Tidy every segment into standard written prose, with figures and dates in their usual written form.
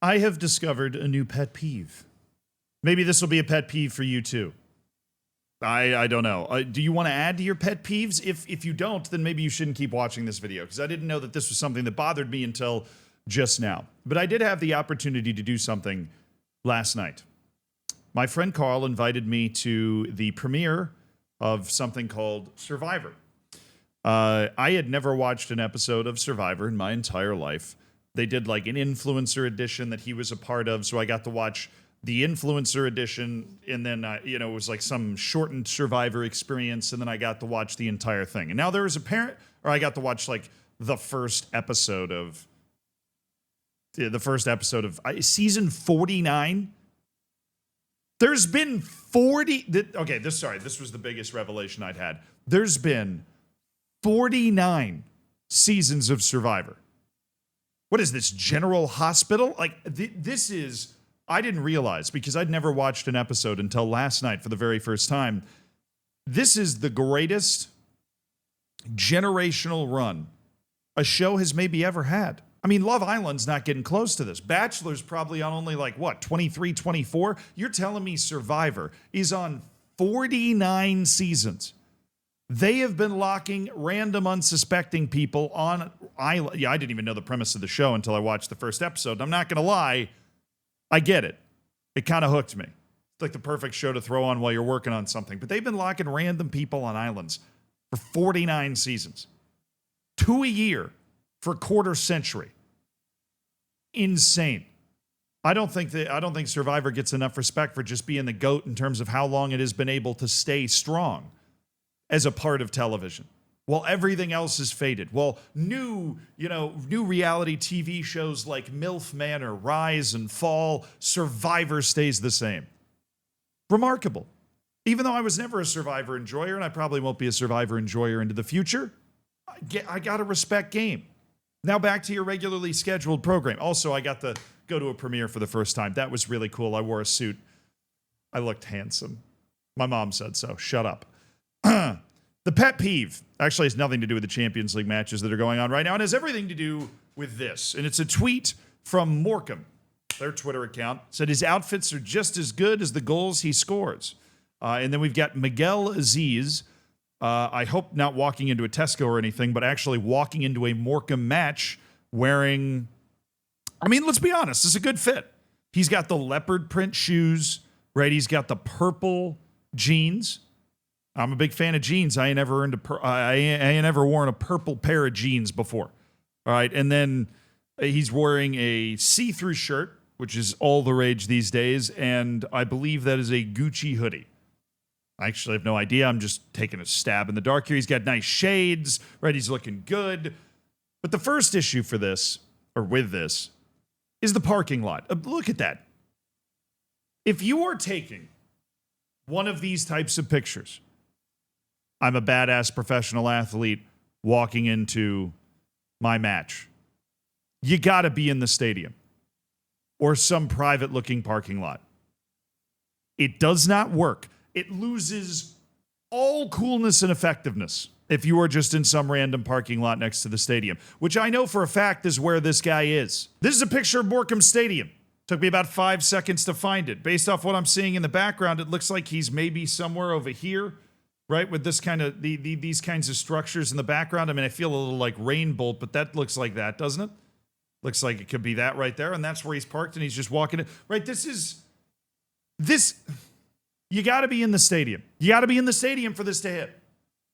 I have discovered a new pet peeve. Maybe this will be a pet peeve for you too. I don't know. Do you want to add to your pet peeves? If you don't, then maybe you shouldn't keep watching this video, because I didn't know that this was something that bothered me until just now. But I did have the opportunity to do something last night. My friend Carl invited me to the premiere of something called Survivor. I had never watched an episode of Survivor in my entire life. They did like an influencer edition that he was a part of, so I got to watch the influencer edition, and then, it was like some shortened Survivor experience, and then I got to watch the entire thing. And now there is I got to watch like the first episode of season 49. There's been 40. This was the biggest revelation I'd had. There's been 49 seasons of Survivor. What is this, General Hospital? Like, this is, I didn't realize, because I'd never watched an episode until last night for the very first time. This is the greatest generational run a show has maybe ever had. I mean, Love Island's not getting close to this. Bachelor's probably on only 23, 24? You're telling me Survivor is on 49 seasons. They have been locking random unsuspecting people on island. Yeah, I didn't even know the premise of the show until I watched the first episode. I'm not going to lie. I get it. It kind of hooked me. It's like the perfect show to throw on while you're working on something. But they've been locking random people on islands for 49 seasons. 2 a year for a quarter century. Insane. I don't think Survivor gets enough respect for just being the GOAT in terms of how long it has been able to stay strong as a part of television, while everything else is faded. Well, new reality TV shows like MILF Manor rise and fall. Survivor stays the same. Remarkable. Even though I was never a Survivor enjoyer, and I probably won't be a Survivor enjoyer into the future, I got to respect game. Now back to your regularly scheduled program. Also, I got to go to a premiere for the first time. That was really cool. I wore a suit. I looked handsome. My mom said so. Shut up. The pet peeve actually has nothing to do with the Champions League matches that are going on right now. It has everything to do with this. And it's a tweet from Morecambe. Their Twitter account said his outfits are just as good as the goals he scores. And then we've got Miguel Aziz. I hope not walking into a Tesco or anything, but actually walking into a Morecambe match wearing, let's be honest, this is a good fit. He's got the leopard print shoes, right? He's got the purple jeans. I'm a big fan of jeans. I ain't ever worn a purple pair of jeans before. All right. And then he's wearing a see-through shirt, which is all the rage these days. And I believe that is a Gucci hoodie. I actually have no idea. I'm just taking a stab in the dark here. He's got nice shades, right? He's looking good. But the first issue with this, is the parking lot. Look at that. If you are taking one of these types of pictures, I'm a badass professional athlete walking into my match, you got to be in the stadium or some private-looking parking lot. It does not work. It loses all coolness and effectiveness if you are just in some random parking lot next to the stadium, which I know for a fact is where this guy is. This is a picture of Morecambe Stadium. Took me about 5 seconds to find it. Based off what I'm seeing in the background, it looks like he's maybe somewhere over here, right? With this kind of these kinds of structures in the background. I feel a little like Rain Bolt, but that looks like that, doesn't it? Looks like it could be that right there, and that's where he's parked, and he's just walking in. Right, you got to be in the stadium. You got to be in the stadium for this to hit.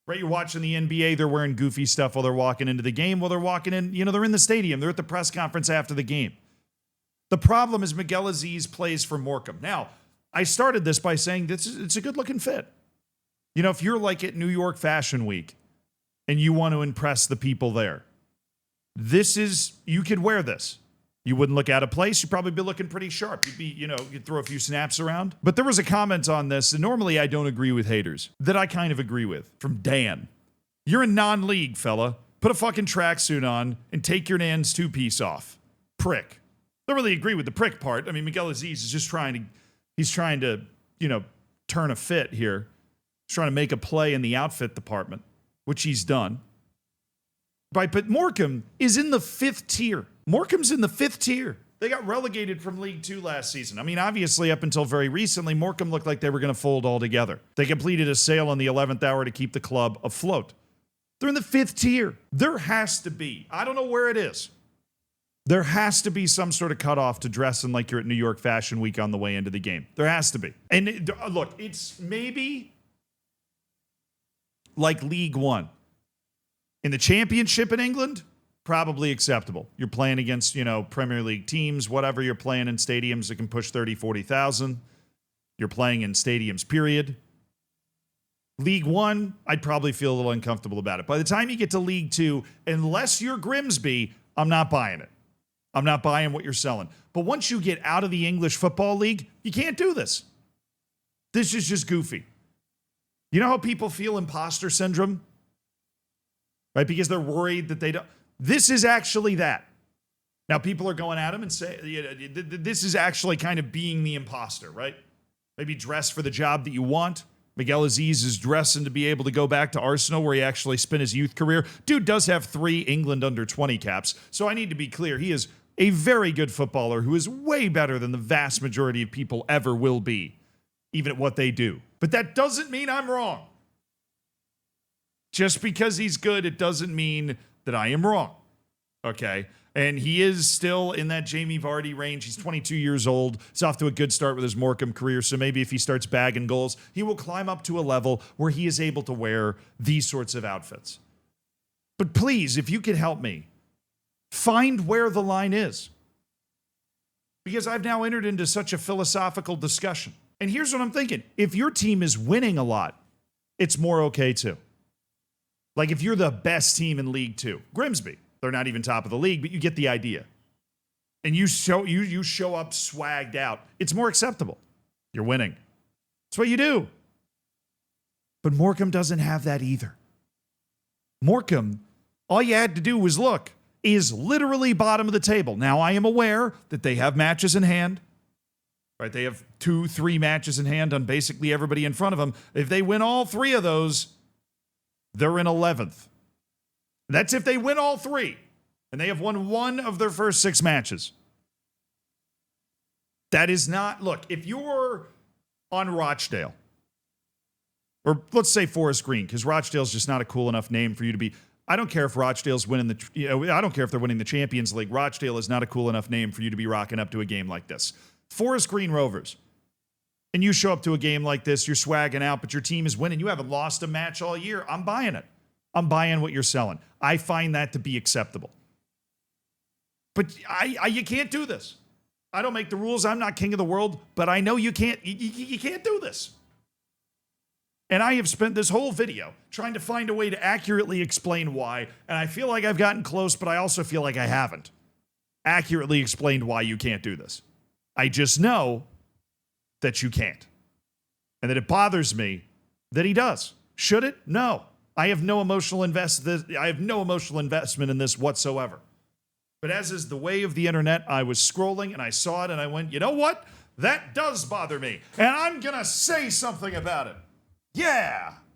Right, you're watching the NBA, they're wearing goofy stuff while they're walking into the game, while they're walking in, they're in the stadium. They're at the press conference after the game. The problem is Miguel Aziz plays for Morecambe. Now, I started this by saying it's a good-looking fit. If you're like at New York Fashion Week and you want to impress the people there, you could wear this. You wouldn't look out of place. You'd probably be looking pretty sharp. You'd throw a few snaps around. But there was a comment on this, and normally I don't agree with haters, that I kind of agree with, from Dan. You're in non-league, fella. Put a fucking tracksuit on and take your Nan's two-piece off. Prick. Don't really agree with the prick part. Miguel Aziz is just trying to, turn a fit here. He's trying to make a play in the outfit department, which he's done. Right, but Morecambe is in the 5th tier. Morecambe's in the 5th tier. They got relegated from League Two last season. I mean, obviously, up until very recently, Morecambe looked like they were going to fold altogether. They completed a sale on the 11th hour to keep the club afloat. They're in the 5th tier. There has to be, I don't know where it is, there has to be some sort of cutoff to dressing like you're at New York Fashion Week on the way into the game. There has to be. And look, it's maybe like League One. In the Championship in England, probably acceptable. You're playing against, Premier League teams, whatever you're playing in stadiums that can push 30, 40,000. You're playing in stadiums, period. League One, I'd probably feel a little uncomfortable about it. By the time you get to League Two, unless you're Grimsby, I'm not buying it. I'm not buying what you're selling. But once you get out of the English Football League, you can't do this. This is just goofy. You know how people feel imposter syndrome? Right? Because they're worried that they don't. This is actually that. Now, people are going at him and say, this is actually kind of being the imposter, right? Maybe dress for the job that you want. Miguel Aziz is dressing to be able to go back to Arsenal where he actually spent his youth career. Dude does have 3 England under 20 caps. So I need to be clear. He is a very good footballer who is way better than the vast majority of people ever will be, even at what they do. But that doesn't mean I'm wrong. Just because he's good, it doesn't mean that I am wrong. Okay? And he is still in that Jamie Vardy range. He's 22 years old. He's off to a good start with his Morecambe career. So maybe if he starts bagging goals, he will climb up to a level where he is able to wear these sorts of outfits. But please, if you could help me, find where the line is. Because I've now entered into such a philosophical discussion. And here's what I'm thinking. If your team is winning a lot, it's more okay too. Like if you're the best team in League Two, Grimsby, they're not even top of the league, but you get the idea. And you show up swagged out. It's more acceptable. You're winning. That's what you do. But Morecambe doesn't have that either. Morecambe, all you had to do was look, is literally bottom of the table. Now, I am aware that they have matches in hand. Right? They have 2-3 matches in hand on basically everybody in front of them. If they win all 3 of those, they're in 11th. That's if they win all 3. And they have won 1 of their first 6 matches. That is not, look, if you're on Rochdale, or let's say Forest Green, because Rochdale's just not a cool enough name for you to be. I don't care if Rochdale's winning I don't care if they're winning the Champions League. Rochdale is not a cool enough name for you to be rocking up to a game like this. Forest Green Rovers. And you show up to a game like this, you're swagging out, but your team is winning. You haven't lost a match all year. I'm buying it. I'm buying what you're selling. I find that to be acceptable. But you can't do this. I don't make the rules. I'm not king of the world, but I know you can't do this. And I have spent this whole video trying to find a way to accurately explain why, and I feel like I've gotten close, but I also feel like I haven't accurately explained why you can't do this. I just know that you can't. And that it bothers me that he does. Should it? No. I have no emotional investment in this whatsoever. But as is the way of the internet, I was scrolling and I saw it and I went, you know what? That does bother me. And I'm going to say something about it. Yeah.